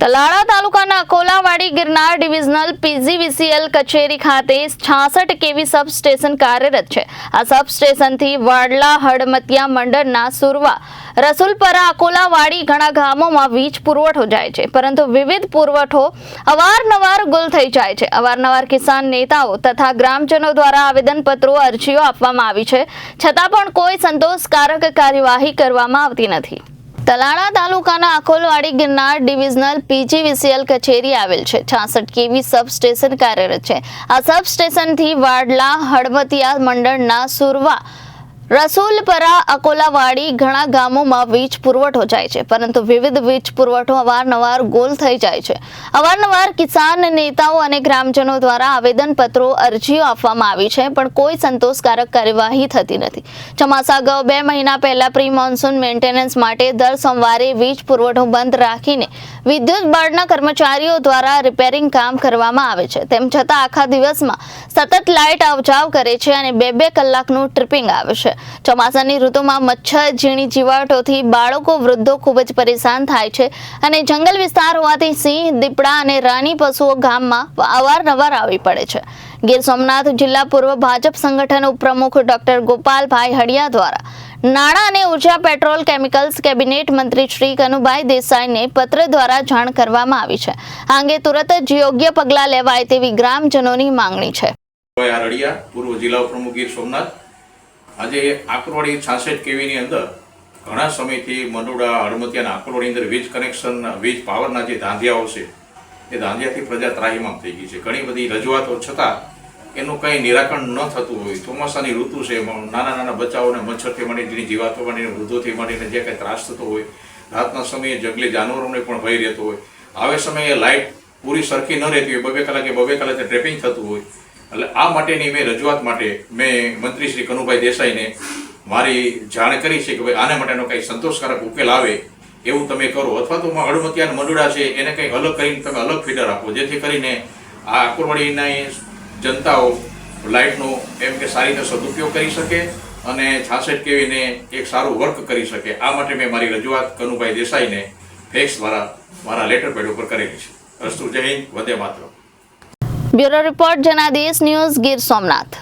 તલાળા તાલુકાના અકોલાવાડી Girnar divisional PGVCL કચેરી ખાતે 66 કેવી સબસ્ટેશન કાર્યરત છે। આ સબસ્ટેશનથી વાડલા હડમતિયા મંડળના સુરવા રસુલપરા અકોલાવાડી ઘણા ગામોમાં વીજ પુરવઠો જાય છે, પરંતુ વિવિધ પુરવઠો અવારનવાર ગુલ થઈ જાય છે। અવારનવાર કિસાન નેતાઓ તથા ગ્રામજનો દ્વારા આવેદનપત્રો અરજીઓ આપવામાં આવી છે, છતાં પણ કોઈ સંતોષકારક કાર્યવાહી કરવામાં આવતી નથી। તલાળા તાલુકાના અકોલવાડી ગિરનાર ડિવિઝનલ પીજીવીસીએલ કચેરી આવેલ છે। 66 કેવી સબસ્ટેશન કાર્યરત છે। આ સબસ્ટેશનથી વાડલા હડમતિયા મંડળના સુરવા રસુલપરા અકોલાવાડી ઘણા ગામોમાં વીજ પુરવઠો જાય છે, પરંતુ વિવિધ વીજ પુરવઠો અવારનવાર ગોલ થઈ જાય છે। અવારનવાર કિસાન નેતાઓ અને ગ્રામજનો દ્વારા આવેદનપત્રો અરજીઓ આપવામાં આવી છે, પણ કોઈ સંતોષકારક કાર્યવાહી થતી નથી। ચોમાસા અગાઉ 2 મહિના પહેલા પ્રી મોન્સૂન મેન્ટેનન્સ માટે દર સોમવારે વીજ પુરવઠો બંધ રાખીને વિદ્યુત બોર્ડના કર્મચારીઓ દ્વારા રિપેરિંગ કામ કરવામાં આવે છે। તેમ છતાં આખા દિવસમાં સતત લાઇટ આવજાવ કરે છે અને 2-2 કલાકનું ટ્રિપિંગ આવે છે। ચોમાસાની ઋતુમાં મચ્છર, ઝીણી જીવાતોથી બાળકો, વૃદ્ધો ખૂબ જ પરેશાન થાય છે અને જંગલ વિસ્તાર હોવાથી સિંહ, દીપડા અને રાની પશુઓ ગામમાં અવારનવાર આવી પડે છે। ગીર સોમનાથ જિલ્લા પૂર્વ ભાજપ સંગઠન ઉપપ્રમુખ ડોક્ટર ગોપાલભાઈ હડિયા દ્વારા નાણાં અને ઉર્જા પેટ્રોલ કેમિકલ્સ કેબિનેટ મંત્રી શ્રી કનુભાઈ દેસાઈને પત્ર દ્વારા જાણ કરવામાં આવી છે। આ અંગે તુરત જ યોગ્ય પગલાં લેવાય તેવી ગ્રામજનોની માંગણી છે। પૂર્વ જિલ્લા પ્રમુખ ગીર સોમનાથ આજે આકરોડી 66 કેવીની અંદર ઘણા સમયથી મંડોળા હડમતિયાના આકરોડી અંદર વીજ કનેક્શન, વીજ પાવરના જે ધાંધિયાઓ છે એ ધાંધિયાથી પ્રજા ત્રાહિમામ થઈ ગઈ છે। ઘણી બધી રજૂઆતો છતાં એનું કંઈ નિરાકરણ ન થતું હોય। ચોમાસાની ઋતુ છે, નાના નાના બચ્ચાઓને મચ્છરથી માંડીને, જીવાતો માંડીને, વૃદ્ધોથી માંડીને જે કંઈ ત્રાસ થતો હોય, રાતના સમયે જંગલી જાનવરોને પણ ભય રહેતો હોય, આવે સમયે લાઇટ પૂરી સરખી ન રહેતી હોય, 2-2 કલાકે 2-2 કલાકે ટ્રેપિંગ થતું હોય। એટલે આ માટેની મેં રજૂઆત માટે મેં મંત્રી શ્રી કનુભાઈ દેસાઈને મારી જાણ કરી છે કે ભાઈ આના માટેનો કંઈ સંતોષકારક ઉકેલ આવે એવું તમે કરો, અથવા તો હડમતિયા મંડળા છે એને કંઈક અલગ કરીને તમે અલગ ફીડર આપો, જેથી કરીને આ આકરવાડીના જનતાઓ લાઇટનો એમ કે સારી રીતે સદુપયોગ કરી શકે અને 66 કેવીને એક સારું વર્ક કરી શકે। આ માટે મેં મારી રજૂઆત કનુભાઈ દેસાઈને ફેક્સ દ્વારા મારા લેટર પેડ ઉપર કરેલી છે। અસ્તુ, જય હિન્દ, વંદે માતરમ। Bureau report, Janadesh news, Gir Somnath.